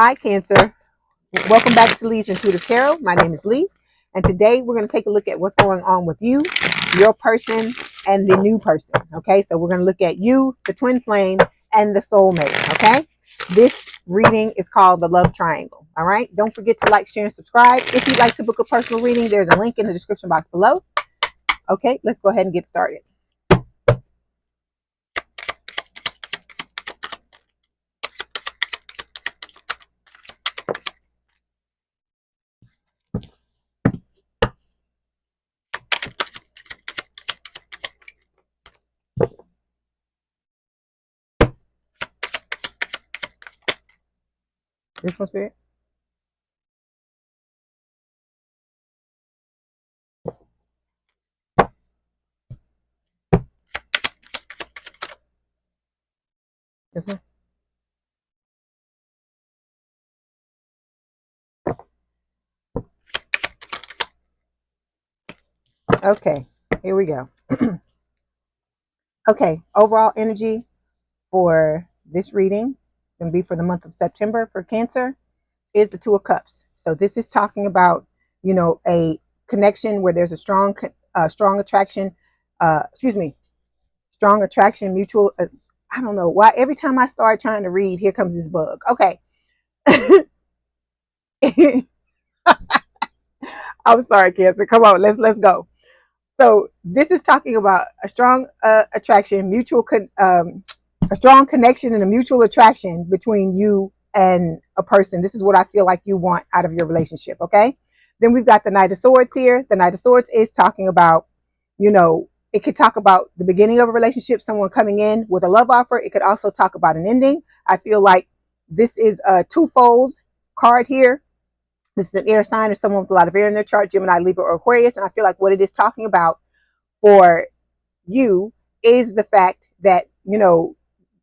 Hi, Cancer. Welcome back to Leigh's Intuitive Tarot. My name is Leigh, and today we're going to take a look at what's going on with you, your person, and the new person. Okay, so we're going to look at you, the twin flame, and the soulmate. Okay, this reading is called the Love Triangle. All right, don't forget to like, share, and subscribe. If you'd like to book a personal reading, there's a link in the description box below. Okay, let's go ahead and get started. This one, Spirit. This one. Okay, here we go. Okay, overall energy for this reading, going to be for the month of September for Cancer, is the Two of Cups. So this is talking about, you know, a connection where there's a strong attraction, strong attraction, mutual. I don't know why every time I start trying to read, here comes this bug. Okay. I'm sorry, Cancer. Come on, let's go. So this is talking about a strong attraction, a strong connection and a mutual attraction between you and a person. This is what I feel like you want out of your relationship. Okay. Then we've got the Knight of Swords here. The Knight of Swords is talking about, you know, it could talk about the beginning of a relationship, someone coming in with a love offer. It could also talk about an ending. I feel like this is a twofold card here. This is an air sign or someone with a lot of air in their chart, Gemini, Libra, or Aquarius. And I feel like what it is talking about for you is the fact that, you know,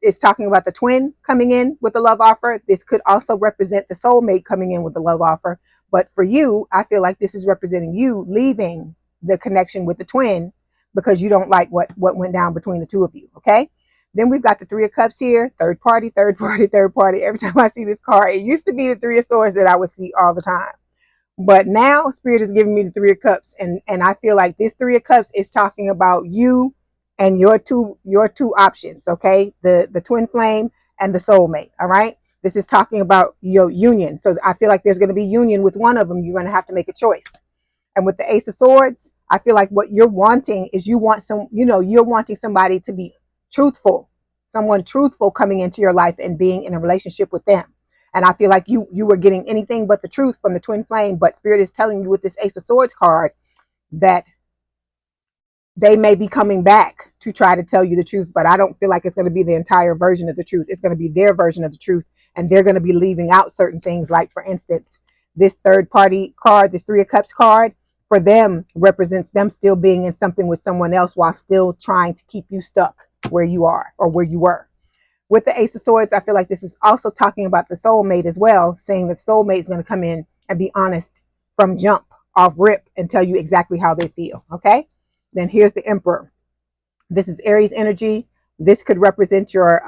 it's talking about the twin coming in with a love offer. This could also represent the soulmate coming in with a love offer. But for you, I feel like this is representing you leaving the connection with the twin because you don't like what went down between the two of you. Okay. Then we've got the Three of Cups here, third party, third party, third party. Every time I see this card, it used to be the Three of Swords that I would see all the time. But now Spirit is giving me the Three of Cups. And I feel like this Three of Cups is talking about you and your two options. Okay. The twin flame and the soulmate. All right. This is talking about your union. So I feel like there's going to be union with one of them. You're going to have to make a choice. And with the Ace of Swords, I feel like what you're wanting is you're wanting somebody to be truthful, someone truthful coming into your life and being in a relationship with them. And I feel like you were getting anything but the truth from the twin flame. But Spirit is telling you with this Ace of Swords card that they may be coming back to try to tell you the truth. But I don't feel like it's going to be the entire version of the truth. It's going to be their version of the truth. And they're going to be leaving out certain things. Like, for instance, this third party card, this Three of Cups card, for them represents them still being in something with someone else while still trying to keep you stuck where you are or where you were. With the Ace of Swords, I feel like this is also talking about the soulmate as well, saying the soulmate is going to come in and be honest from jump off rip and tell you exactly how they feel. Okay. Then here's the Emperor. This is Aries energy. This could represent your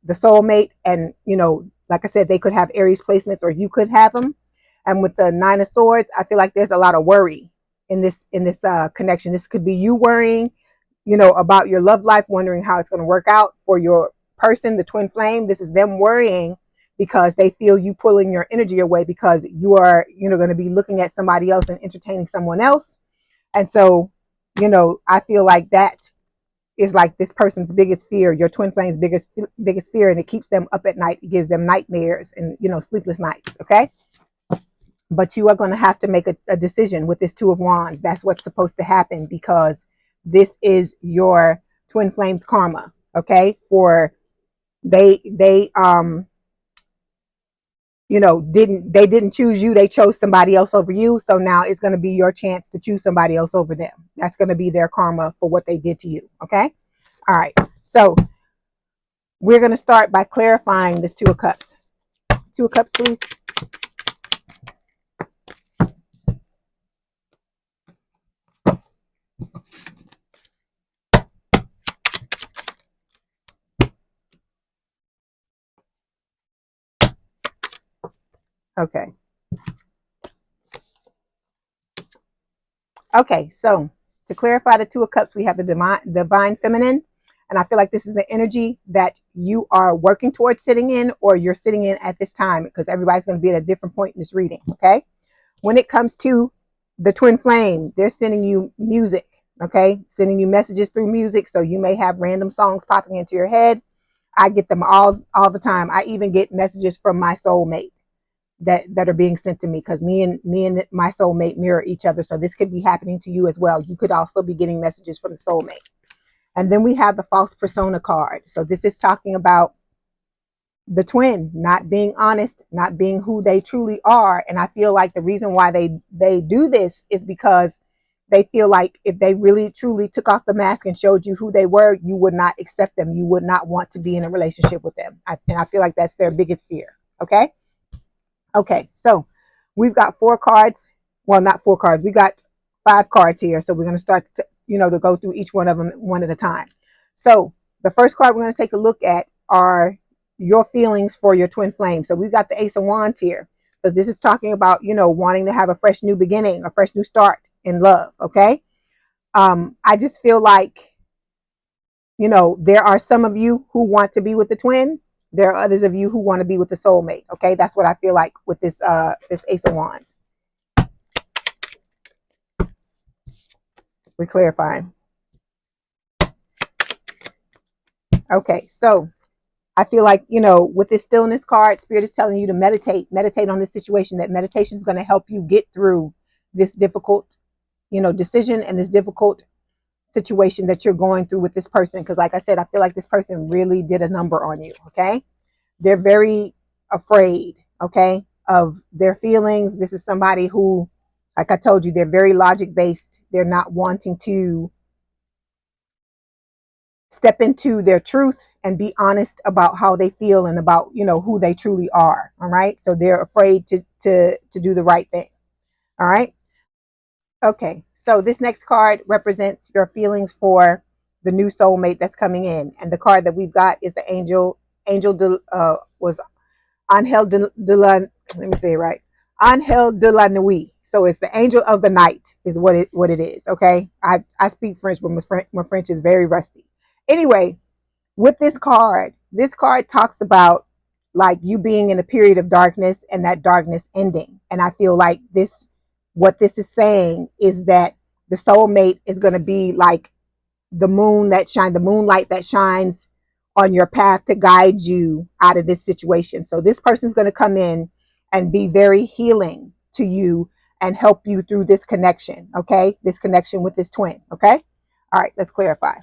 the soulmate, and you know, like I said, they could have Aries placements or you could have them. And with the Nine of Swords, I feel like there's a lot of worry in this connection. This could be you worrying, you know, about your love life, wondering how it's going to work out for your person, the twin flame. This is them worrying because they feel you pulling your energy away because you are, you know, going to be looking at somebody else and entertaining someone else. And so, you know, I feel like that is like this person's biggest fear, your twin flame's biggest fear, and it keeps them up at night. It gives them nightmares and, you know, sleepless nights. Okay. But you are going to have to make a decision with this Two of Wands. That's what's supposed to happen because this is your twin flame's karma. Okay. For they you know, didn't choose you. They chose somebody else over you. So now it's going to be your chance to choose somebody else over them. That's going to be their karma for what they did to you. Okay. All right. So we're going to start by clarifying this Two of Cups. Two of Cups, please. Okay. Okay, so to clarify the Two of Cups, we have the divine feminine. And I feel like this is the energy that you are working towards sitting in, or you're sitting in at this time, because everybody's going to be at a different point in this reading. Okay. When it comes to the twin flame, they're sending you music. Okay. Sending you messages through music. So you may have random songs popping into your head. I get them all the time. I even get messages from my soulmate that are being sent to me, because me and my soulmate mirror each other. So this could be happening to you as well. You could also be getting messages from the soulmate. And then we have the false persona card. So this is talking about the twin not being honest, not being who they truly are. And I feel like the reason why they do this is because they feel like if they really truly took off the mask and showed you who they were, you would not accept them. You would not want to be in a relationship with them. And I feel like that's their biggest fear. Okay. Okay, so we've got 4 cards. Well, not 4 cards. We got 5 cards here. So we're going to start to go through each one of them one at a time. So the first card we're going to take a look at are your feelings for your twin flame. So we've got the Ace of Wands here. So this is talking about, wanting to have a fresh new beginning, a fresh new start in love. Okay. I just feel like, there are some of you who want to be with the twin. There are others of you who want to be with the soulmate. Okay, that's what I feel like with this Ace of Wands. We're clarifying. Okay, so I feel like, with this stillness card, Spirit is telling you to meditate on this situation. That meditation is going to help you get through this difficult, decision and this difficult situation that you're going through with this person. Because like I said, I feel like this person really did a number on you. Okay. They're very afraid, okay, of their feelings. This is somebody who, like I told you, they're very logic based. They're not wanting to step into their truth and be honest about how they feel and about, who they truly are. All right. So they're afraid to do the right thing. All right. Okay. So this next card represents your feelings for the new soulmate that's coming in. And the card that we've got is the was Angel de la, let me say it right. Angel de la Nuit. So it's the angel of the night is what it is. Okay. I speak French, but my French is very rusty. Anyway, with this card talks about like you being in a period of darkness and that darkness ending. And I feel like what this is saying is that the soulmate is going to be like the moonlight that shines on your path to guide you out of this situation. So this person's going to come in and be very healing to you and help you through this connection. Okay. This connection with this twin. Okay. All right. Let's clarify.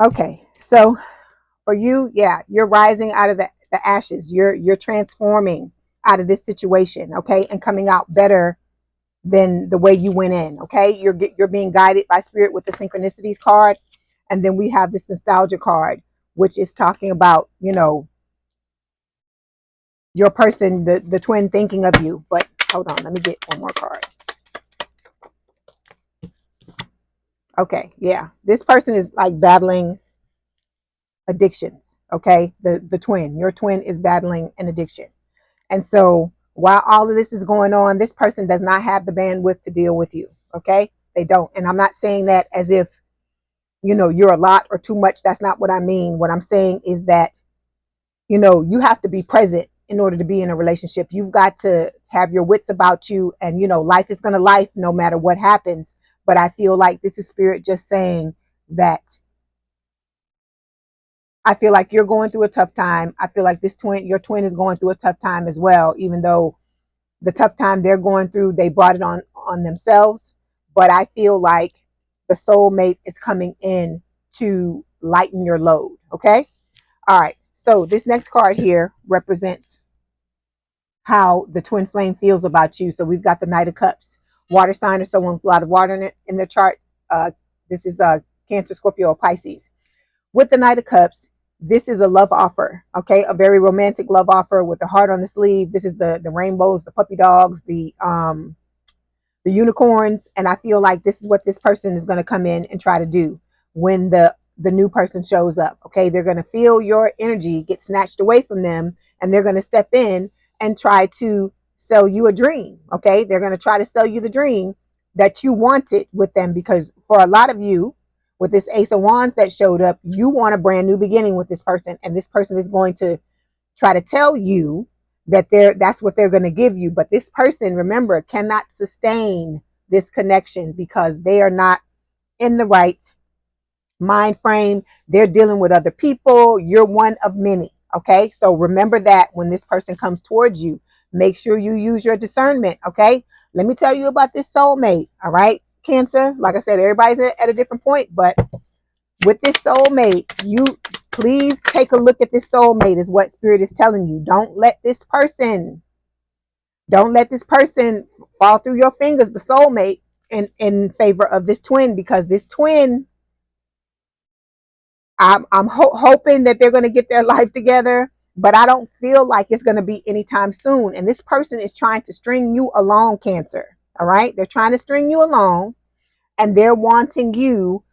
Okay. So for you, yeah, you're rising out of the ashes. You're transforming out of this situation. Okay. And coming out better than the way you went in. Okay. You're being guided by spirit with the synchronicities card. And then we have this nostalgia card, which is talking about, your person, the twin thinking of you. But hold on, let me get one more card. Okay. Yeah. This person is like battling addictions. Okay. The twin, your twin is battling an addiction. And so while all of this is going on, this person does not have the bandwidth to deal with you. Okay. They don't. And I'm not saying that as if, you're a lot or too much. That's not what I mean. What I'm saying is that, you have to be present in order to be in a relationship. You've got to have your wits about you, and, life is going to life no matter what happens. But I feel like this is spirit just saying that I feel like you're going through a tough time. I feel like your twin is going through a tough time as well, even though the tough time they're going through, they brought it on themselves. But I feel like the soulmate is coming in to lighten your load. Okay. All right. So this next card here represents how the twin flame feels about you. So we've got the Knight of Cups, water sign or someone with a lot of water in their chart. This is Cancer, Scorpio, or Pisces. With the Knight of Cups, this is a love offer, okay? A very romantic love offer with the heart on the sleeve. This is the rainbows, the puppy dogs, the the unicorns, and I feel like this is what this person is going to come in and try to do when the new person shows up. Okay, they're going to feel your energy get snatched away from them, and they're going to step in and try to sell you a dream. Okay, they're going to try to sell you the dream that you wanted with them, because for a lot of you, with this Ace of Wands that showed up, you want a brand new beginning with this person, and this person is going to try to tell you that that's what they're going to give you. But this person, remember, cannot sustain this connection because they are not in the right mind frame. They're dealing with other people. You're one of many. Okay, so remember that when this person comes towards you, make sure you use your discernment. Okay, let me tell you about this soulmate. All right, Cancer, like I said, everybody's at a different point, but with this soulmate, you please take a look at this soulmate, is what Spirit is telling you. Don't let this person fall through your fingers, the soulmate, in favor of this twin, because this twin, I'm hoping that they're going to get their life together, but I don't feel like it's going to be anytime soon. And this person is trying to string you along, Cancer. All right, they're trying to string you along, and they're wanting you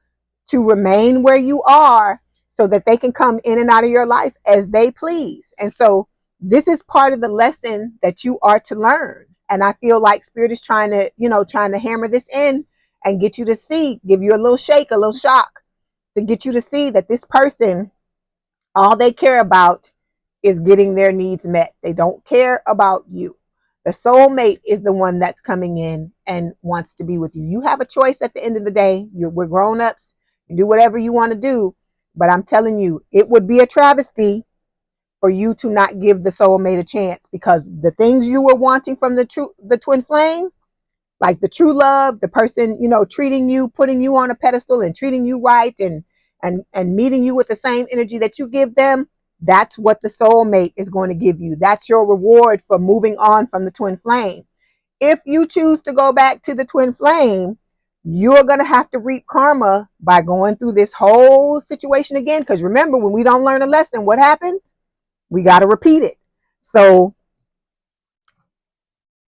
to remain where you are so that they can come in and out of your life as they please. And so this is part of the lesson that you are to learn. And I feel like Spirit is trying to hammer this in and get you to see, give you a little shake, a little shock, to get you to see that this person, all they care about is getting their needs met. They don't care about you. The soulmate is the one that's coming in and wants to be with you. You have a choice at the end of the day. We're grown-ups. You do whatever you want to do. But I'm telling you, it would be a travesty for you to not give the soulmate a chance, because the things you were wanting from the twin flame, like the true love, the person, treating you, putting you on a pedestal and treating you right, and meeting you with the same energy that you give them, that's what the soulmate is going to give you. That's your reward for moving on from the twin flame. If you choose to go back to the twin flame, you're going to have to reap karma by going through this whole situation again. Because remember, when we don't learn a lesson, what happens? We got to repeat it. So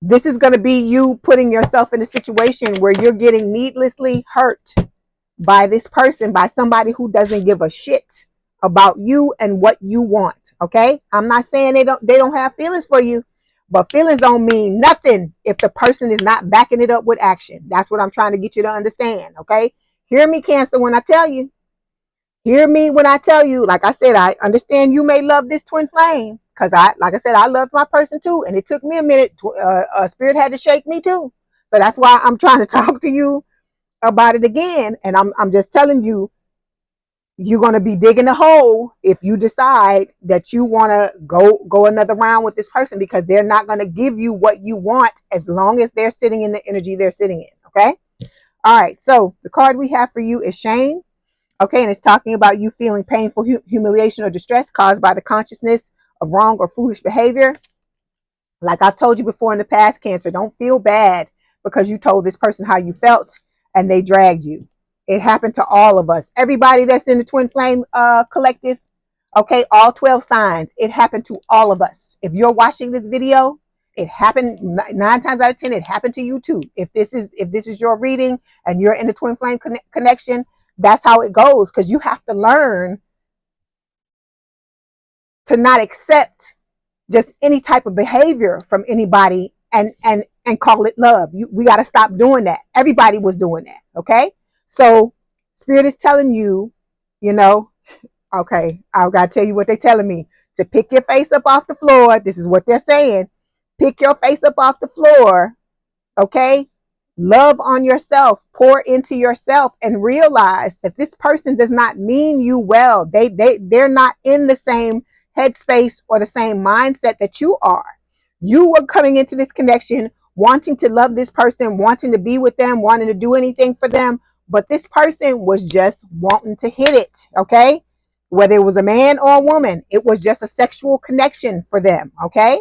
this is going to be you putting yourself in a situation where you're getting needlessly hurt by this person, by somebody who doesn't give a shit about you and what you want. Okay, I'm not saying they don't have feelings for you, but feelings don't mean nothing if the person is not backing it up with action. That's what I'm trying to get you to understand. Okay, hear me, Cancer, when I tell you. Hear me when I tell you. Like I said, I understand you may love this twin flame, because like I said, I loved my person too, and it took me a minute. Spirit had to shake me too, so that's why I'm trying to talk to you about it again. And I'm just telling you, you're going to be digging a hole if you decide that you want to go another round with this person, because they're not going to give you what you want as long as they're sitting in the energy they're sitting in. Okay, all right, so the card we have for you is shame. Okay, and it's talking about you feeling painful humiliation or distress caused by the consciousness of wrong or foolish behavior. Like I've told you before in the past, Cancer, don't feel bad because you told this person how you felt and they dragged you. It happened to all of us. Everybody that's in the Twin Flame collective, okay, all 12 signs, it happened to all of us. If you're watching this video, it happened 9 times out of 10, it happened to you too. If this is your reading and you're in the Twin Flame connection, that's how it goes, because you have to learn to not accept just any type of behavior from anybody and call it love. We got to stop doing that. Everybody was doing that. Okay, so Spirit is telling you, okay, I've got to tell you what they're telling me: to pick your face up off the floor. This is what they're saying: pick your face up off the floor. Okay, love on yourself, pour into yourself, and realize that this person does not mean you well. They're not in the same headspace or the same mindset that you are. You were coming into this connection wanting to love this person, wanting to be with them, wanting to do anything for them, but this person was just wanting to hit it. Okay, whether it was a man or a woman, it was just a sexual connection for them. Okay,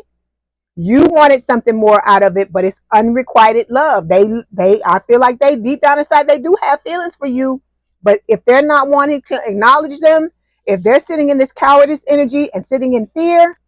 you wanted something more out of it, but it's unrequited love. I feel like they deep down inside, they do have feelings for you, but if they're not wanting to acknowledge them, if they're sitting in this cowardice energy and sitting in fear,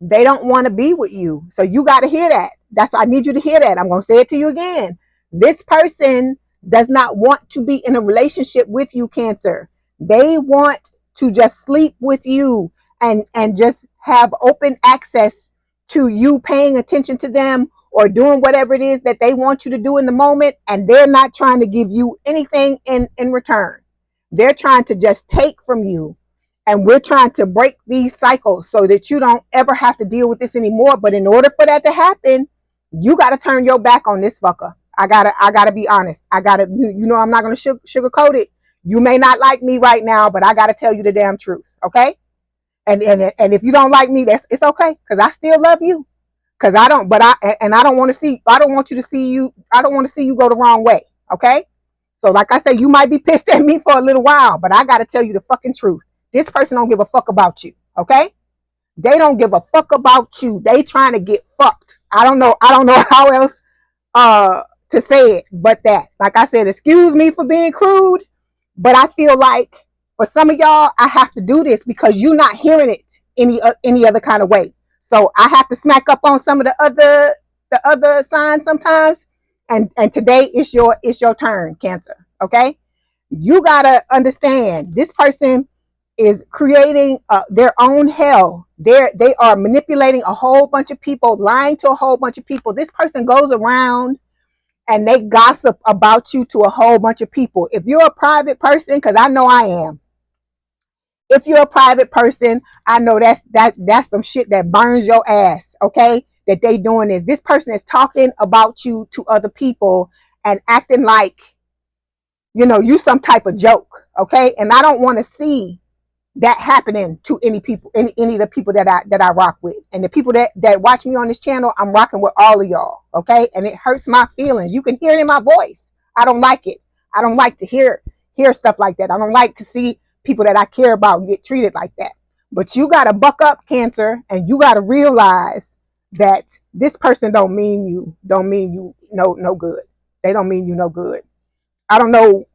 they don't want to be with you. So you got to hear that. That's why I need you to hear that. I'm going to say it to you again. This person does not want to be in a relationship with you, Cancer. They want to just sleep with you and just have open access to you paying attention to them or doing whatever it is that they want you to do in the moment, and they're not trying to give you anything in return. They're trying to just take from you, and we're trying to break these cycles so that you don't ever have to deal with this anymore. But in order for that to happen, you got to turn your back on this fucker. I gotta be honest. You know, I'm not gonna sugarcoat it. You may not like me right now, but I gotta tell you the damn truth, okay? And if you don't like me, it's okay, because I still love you. Because I don't, but I don't want to see, I don't want you to see you, I don't want to see you go the wrong way, okay? So like I say, you might be pissed at me for a little while, but I gotta tell you the fucking truth. This person don't give a fuck about you, okay? They don't give a fuck about you. They trying to get fucked. I don't know how else to say it but that. Like I said, excuse me for being crude, but I feel like for some of y'all, I have to do this because you're not hearing it any other kind of way. So I have to smack up on some of the other signs sometimes. And today it's your turn, Cancer. Okay, you gotta understand this person is creating their own hell. They are manipulating a whole bunch of people, lying to a whole bunch of people. This person goes around and they gossip about you to a whole bunch of people. If you're a private person, because I know I am. If you're a private person, I know that's some shit that burns your ass, okay? That they doing this. This person is talking about you to other people and acting like, you know, you some type of joke, okay? And I don't want to see that happening to any people, any of the people that I rock with. And the people that watch me on this channel, I'm rocking with all of y'all, okay? And it hurts my feelings. You can hear it in my voice. I don't like it. I don't like to hear stuff like that. I don't like to see people that I care about get treated like that. But you got to buck up, Cancer, and you got to realize that this person don't mean you no good. They don't mean you no good. I don't know.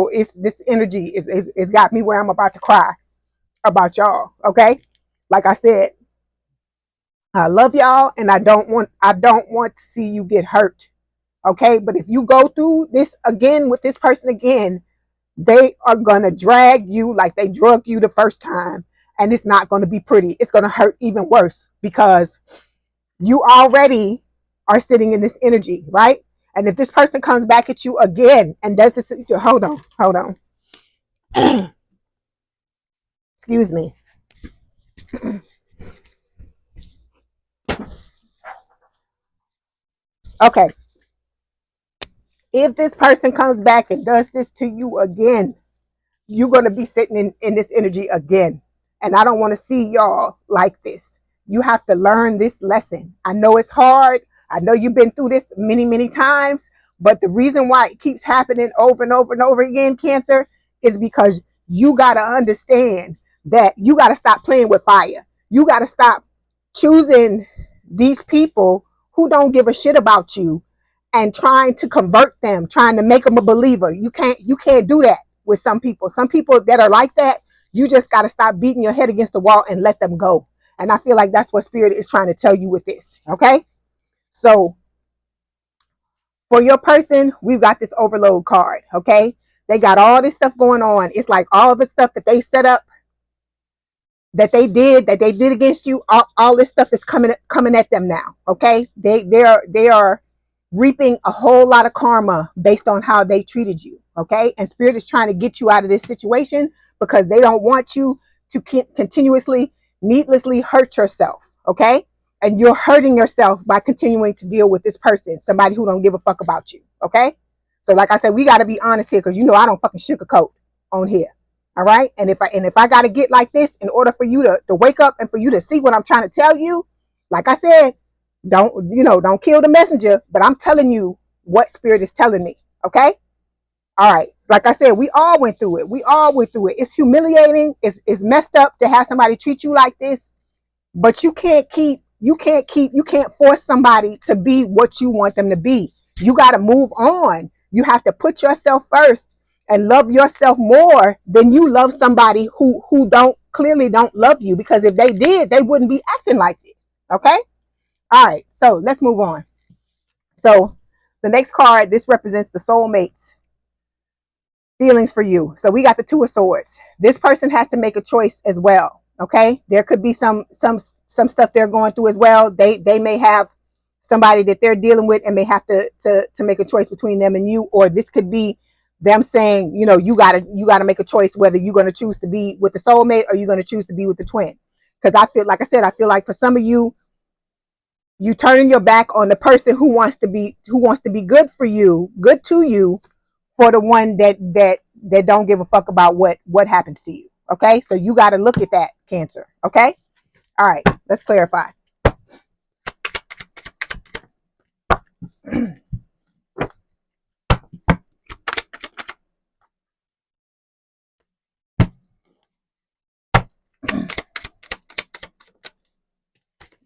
It's this energy is got me where I'm about to cry about y'all, okay? Like I said, I love y'all, and I don't want to see you get hurt, okay? But if you go through this again with this person again, they are gonna drag you like they drug you the first time, and it's not gonna be pretty. It's gonna hurt even worse because you already are sitting in this energy, right? And if this person comes back at you again and does this, hold on. Excuse me. Okay. If this person comes back and does this to you again, you're going to be sitting in this energy again. And I don't want to see y'all like this. You have to learn this lesson. I know it's hard. I know you've been through this many, many times. But the reason why it keeps happening over and over and over again, Cancer, is because you got to understand that you got to stop playing with fire. You got to stop choosing these people who don't give a shit about you and trying to convert them, trying to make them a believer. You can't do that with some people. Some people that are like that, you just got to stop beating your head against the wall and let them go. And I feel like that's what Spirit is trying to tell you with this. Okay. So for your person, we've got this overload card. Okay. They got all this stuff going on. It's like all of the stuff that they set up, that they did against you. All this stuff is coming at them now. Okay. They are reaping a whole lot of karma based on how they treated you. Okay. And Spirit is trying to get you out of this situation because they don't want you to continuously, needlessly hurt yourself. Okay. And you're hurting yourself by continuing to deal with this person, somebody who don't give a fuck about you. Okay. So like I said, we got to be honest here, because you know I don't fucking sugarcoat on here. All right. And if I got to get like this in order for you to wake up and for you to see what I'm trying to tell you, like I said, don't kill the messenger, but I'm telling you what Spirit is telling me. Okay. All right. Like I said, we all went through it. It's humiliating. It's messed up to have somebody treat you like this, but you can't force somebody to be what you want them to be. You got to move on. You have to put yourself first and love yourself more than you love somebody who clearly don't love you, because if they did, they wouldn't be acting like this. Okay. All right, so let's move on. So the next card, this represents the soulmates feelings for you. So we got the Two of Swords. This person has to make a choice as well. Okay, there could be some stuff they're going through as well. They may have somebody that they're dealing with and may have to make a choice between them and you, or this could be them saying, you know, you gotta make a choice whether you're going to choose to be with the soulmate or you're going to choose to be with the twin. Because I feel, like I said, I feel like for some of you, you turning your back on the person who wants to be good for you, good to you, for the one that don't give a fuck about what happens to you. Okay, so you got to look at that, Cancer. Okay, all right, let's clarify.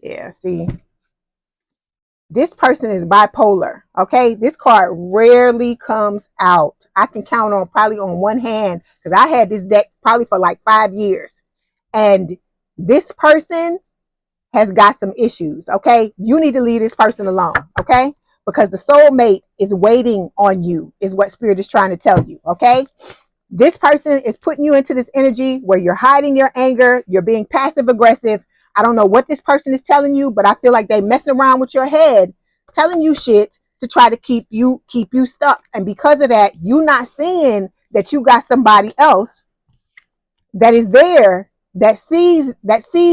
Yeah, see, this person is bipolar. Okay, this card rarely comes out. I can count on probably on one hand, because I had this deck probably for like 5 years, and this person has got some issues. Okay, you need to leave this person alone. Okay, because the soulmate is waiting on you, is what Spirit is trying to tell you. Okay, this person is putting you into this energy where you're hiding your anger, you're being passive aggressive. I don't know what this person is telling you, but I feel like they messing around with your head, telling you shit to try to keep you stuck. And because of that, you not seeing that you got somebody else that is there, that sees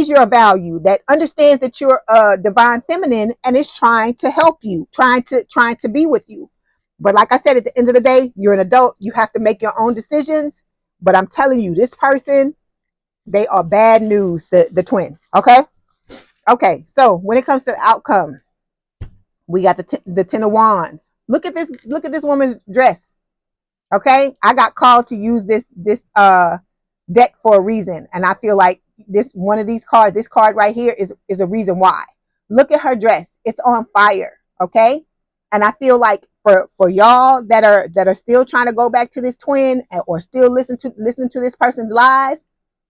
your value, that understands that you're a divine feminine, and is trying to help you, trying to be with you. But like I said, at the end of the day, you're an adult. You have to make your own decisions. But I'm telling you, this person, they are bad news, the twin. Okay? Okay, so when it comes to the outcome, we got the Ten of Wands. Look at this woman's dress. Okay? I got called to use this deck for a reason. And I feel like this card right here is a reason why. Look at her dress. It's on fire. Okay? And I feel like for y'all that are still trying to go back to this twin, or still listening to this person's lies,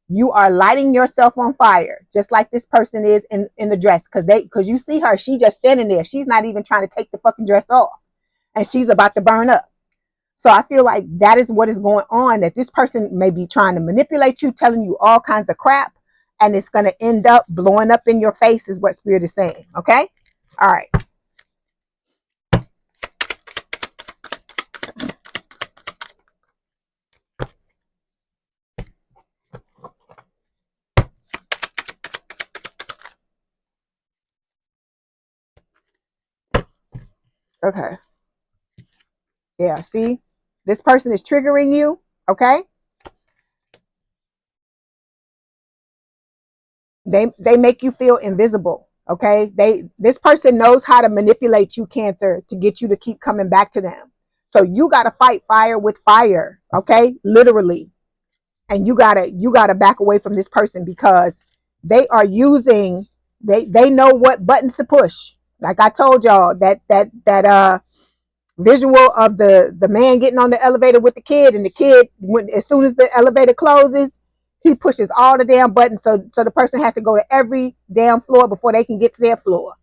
you are lighting yourself on fire, just like this person is in the dress. Because you see her, she just standing there. She's not even trying to take the fucking dress off, and she's about to burn up. So I feel like that is what is going on, that this person may be trying to manipulate you, telling you all kinds of crap, and it's going to end up blowing up in your face, is what Spirit is saying. Okay? All right. Okay. Yeah, see? This person is triggering you, okay? They make you feel invisible, okay? This person knows how to manipulate you, Cancer, to get you to keep coming back to them. So you got to fight fire with fire, okay? Literally. And you got to back away from this person, because they are using they know what buttons to push. Like I told y'all, that visual of the man getting on the elevator with the kid, and the kid, as soon as the elevator closes, he pushes all the damn buttons, so the person has to go to every damn floor before they can get to their floor.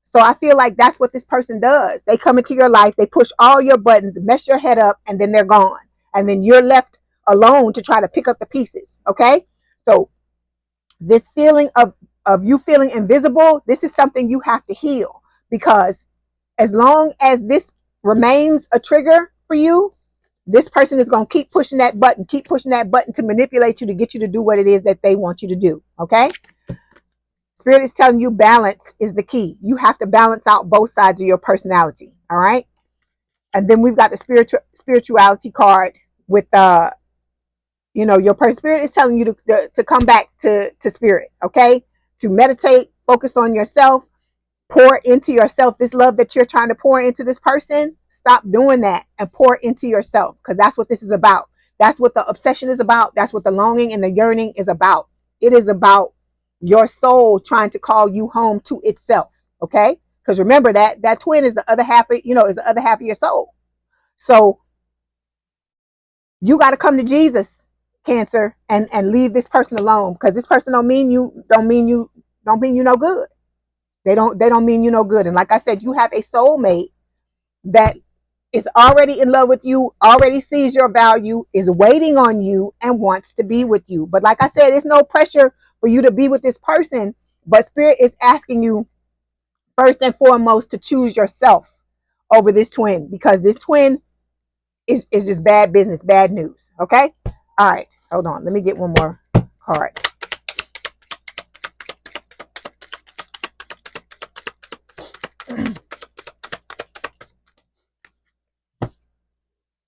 So I feel like that's what this person does. They come into your life, they push all your buttons, mess your head up, and then they're gone, and then you're left alone to try to pick up the pieces. Okay, so this feeling of you feeling invisible, this is something you have to heal, because as long as this remains a trigger for you, this person is going to keep pushing that button to manipulate you, to get you to do what it is that they want you to do. Okay? Spirit is telling you balance is the key. You have to balance out both sides of your personality. All right? And then we've got the spirituality card with your person. Spirit is telling you to come back to spirit. Okay? To meditate, focus on yourself, pour into yourself this love that you're trying to pour into this person. Stop doing that and pour into yourself, because that's what this is about. That's what the obsession is about. That's what the longing and the yearning is about. It is about your soul trying to call you home to itself. Okay? Because remember that twin is the other half of, is the other half of your soul. So you got to come to Jesus, Cancer, and leave this person alone, because this person don't mean you no good. They don't mean you no good. And like I said, you have a soulmate that is already in love with you, already sees your value, is waiting on you, and wants to be with you. But like I said, it's no pressure for you to be with this person, but Spirit is asking you first and foremost to choose yourself over this twin, because this twin is just bad business, bad news. Okay? All right, hold on. Let me get one more card.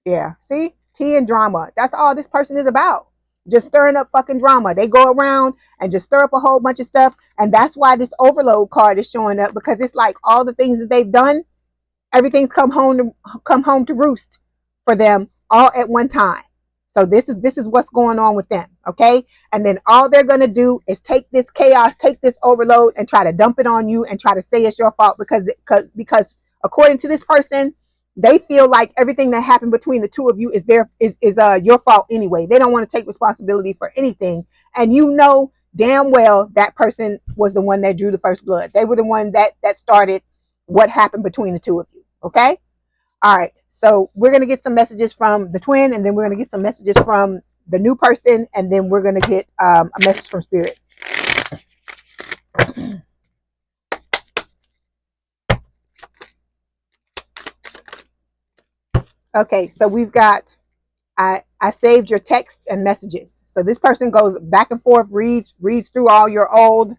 Yeah, see? Tea and drama. That's all this person is about. Just stirring up fucking drama. They go around and just stir up a whole bunch of stuff. And that's why this overload card is showing up, because it's like all the things that they've done, everything's come home to roost for them all at one time. So this is what's going on with them, okay? And then all they're gonna do is take this chaos, take this overload, and try to dump it on you and try to say it's your fault, because according to this person, they feel like everything that happened between the two of you is your fault anyway. They don't want to take responsibility for anything, and you know damn well that person was the one that drew the first blood. They were the one that started what happened between the two of you. Okay. All right. So we're going to get some messages from the twin, and then we're going to get some messages from the new person, and then we're going to get a message from Spirit. Okay. So we've got, I saved your texts and messages. So this person goes back and forth, reads through all your old,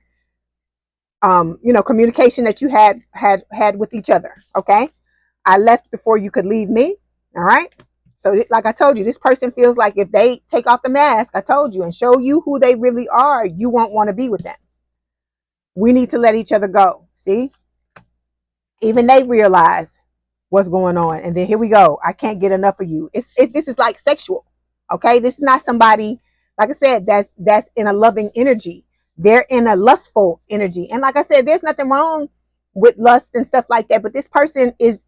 communication that you had with each other. Okay. I left before you could leave me. All right. So like I told you, this person feels like if they take off the mask, I told you, and show you who they really are, you won't want to be with them. We need to let each other go. See, even they realize what's going on. And then here we go. I can't get enough of you. This is like sexual. Okay. This is not somebody, like I said, that's in a loving energy. They're in a lustful energy. And like I said, there's nothing wrong with lust and stuff like that. But this person is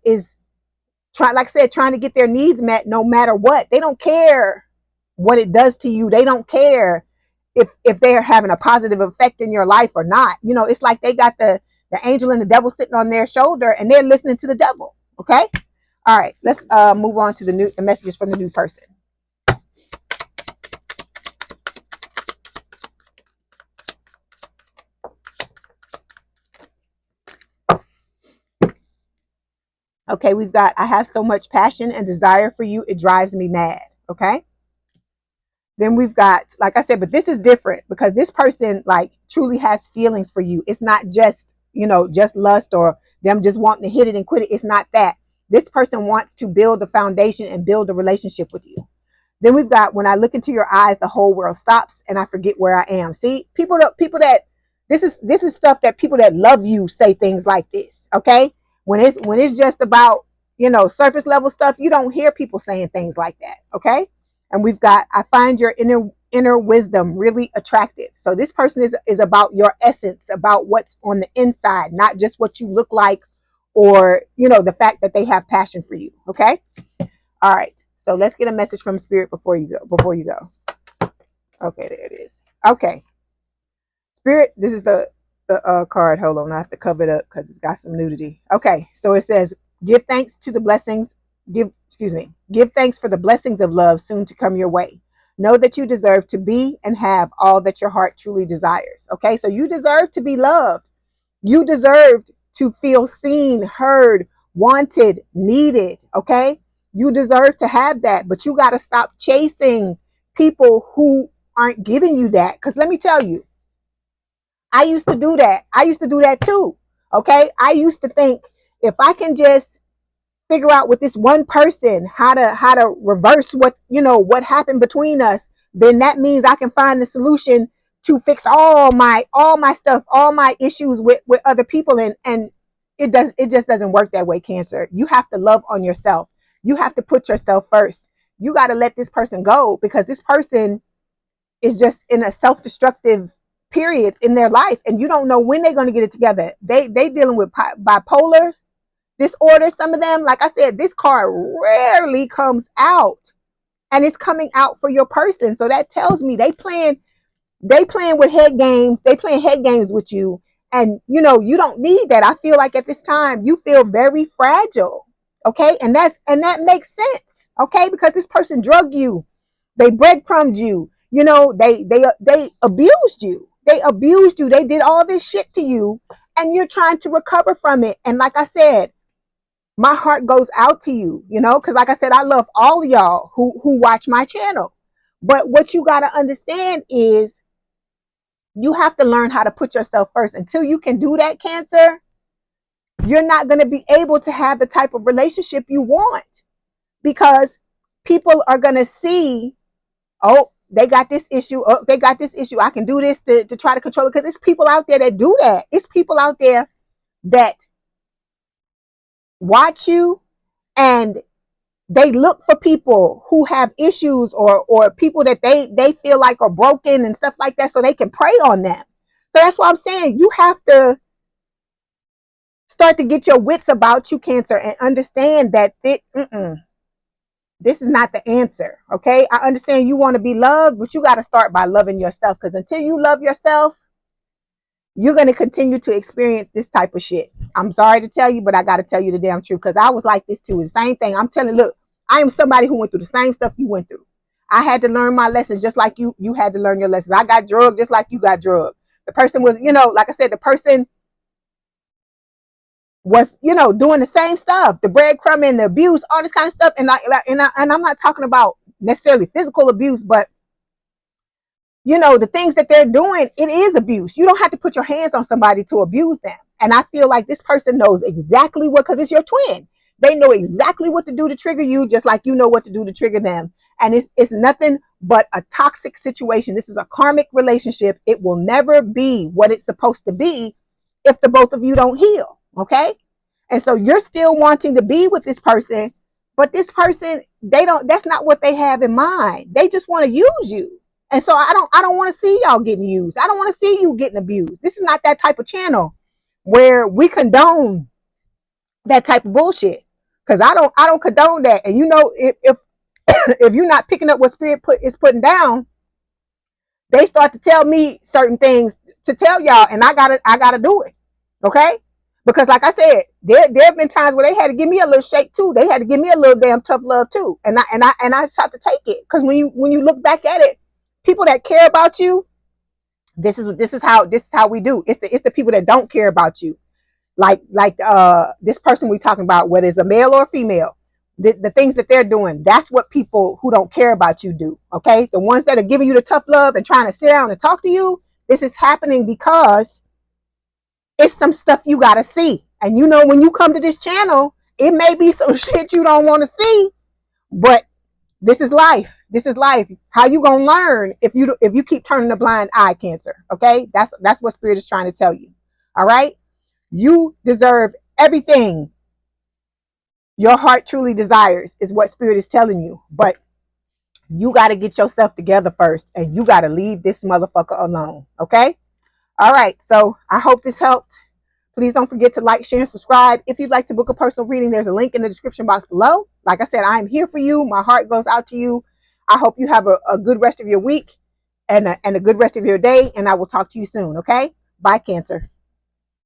trying to get their needs met no matter what. They don't care what it does to you. They don't care if they're having a positive effect in your life or not. It's like they got the angel and the devil sitting on their shoulder, and they're listening to the devil. Okay. All right. Let's move on to the messages from the new person. Okay, we've got, I have so much passion and desire for you, it drives me mad. Okay. Then we've got, like I said, but this is different because this person like truly has feelings for you. It's not just, just lust or them just wanting to hit it and quit it. It's not that. This person wants to build a foundation and build a relationship with you. Then we've got, when I look into your eyes, the whole world stops and I forget where I am. See, people that this is stuff that people that love you say things like this. Okay. When it's just about, surface level stuff, you don't hear people saying things like that. Okay. And we've got, I find your inner wisdom really attractive. So this person is about your essence, about what's on the inside, not just what you look like or, the fact that they have passion for you. Okay. All right. So let's get a message from Spirit before you go. Okay, there it is. Okay. Spirit, this is the card. Hold on. I have to cover it up because it's got some nudity. Okay. So it says, give thanks to the blessings. Give thanks for the blessings of love soon to come your way. Know that you deserve to be and have all that your heart truly desires. Okay. So you deserve to be loved. You deserve to feel seen, heard, wanted, needed. Okay. You deserve to have that, but you got to stop chasing people who aren't giving you that. Because let me tell you, I used to do that. I used to do that too. Okay. I used to think if I can just figure out with this one person how to reverse what happened between us, then that means I can find the solution to fix all my stuff, all my issues with other people. And it just doesn't work that way, Cancer. You have to love on yourself. You have to put yourself first. You got to let this person go because this person is just in a self-destructive period in their life. And you don't know when they're going to get it together. They dealing with bipolar disorder. Some of them, like I said, this card rarely comes out and it's coming out for your person. So that tells me they playing with head games. They playing head games with you. And you don't need that. I feel like at this time you feel very fragile. Okay, and that makes sense. Okay, because this person drugged you, they breadcrumbed you, you know, they abused you, they did all this shit to you, and you're trying to recover from it. And like I said, my heart goes out to you, you know, because like I said, I love all of y'all who watch my channel. But what you got to understand is you have to learn how to put yourself first. Until you can do that, Cancer, you're not going to be able to have the type of relationship you want, because people are going to see, oh, they got this issue. Oh, they got this issue. I can do this to try to control it. Because it's people out there that do that. It's people out there that watch you, and they look for people who have issues, or people that they feel like are broken and stuff like that, so they can prey on them. So that's why I'm saying you have to start to get your wits about you, Cancer, and understand that this is not the answer. Okay, I understand you want to be loved, but you got to start by loving yourself, because until you love yourself, you're going to continue to experience this type of shit. I'm sorry to tell you, but I got to tell you the damn truth, because I was like this too. The same thing. I'm telling, look, I am somebody who went through the same stuff you went through. I had to learn my lessons just like you had to learn your lessons. I got drugged just like you got drugged. The person was, you know, like I said, the person was, you know, doing the same stuff, the breadcrumbing, the abuse, all this kind of stuff. And I'm not talking about necessarily physical abuse, but you know, the things that they're doing, it is abuse. You don't have to put your hands on somebody to abuse them. And I feel like this person knows exactly what, because it's your twin. They know exactly what to do to trigger you, just like you know what to do to trigger them. And it's nothing but a toxic situation. This is a karmic relationship. It will never be what it's supposed to be if the both of you don't heal. Okay. And so you're still wanting to be with this person, but this person, that's not what they have in mind. They just want to use you. And so I don't want to see y'all getting used. I don't want to see you getting abused. This is not that type of channel where we condone that type of bullshit. Because I don't condone that. And you know, if you're not picking up what spirit is putting down, they start to tell me certain things to tell y'all, and I gotta do it. Okay? Because like I said, there have been times where they had to give me a little shake too. They had to give me a little damn tough love too. And I just have to take it. Because when you look back at it, people that care about you, this is how we do. It's the people that don't care about you. Like this person we're talking about, whether it's a male or a female, the things that they're doing, that's what people who don't care about you do. Okay? The ones that are giving you the tough love and trying to sit down and talk to you, this is happening because it's some stuff you gotta see. And you know, when you come to this channel, it may be some shit you don't want to see, but this is life. This is life. How you gonna learn if you keep turning a blind eye, Cancer? Okay, that's what Spirit is trying to tell you. All right, you deserve everything your heart truly desires, is what Spirit is telling you. But you got to get yourself together first, and you got to leave this motherfucker alone. Okay. All right. So I hope this helped. Please don't forget to like, share, and subscribe. If you'd like to book a personal reading, there's a link in the description box below. Like I said, I am here for you. My heart goes out to you. I hope you have a good rest of your week and a good rest of your day. And I will talk to you soon. Okay? Bye, Cancer.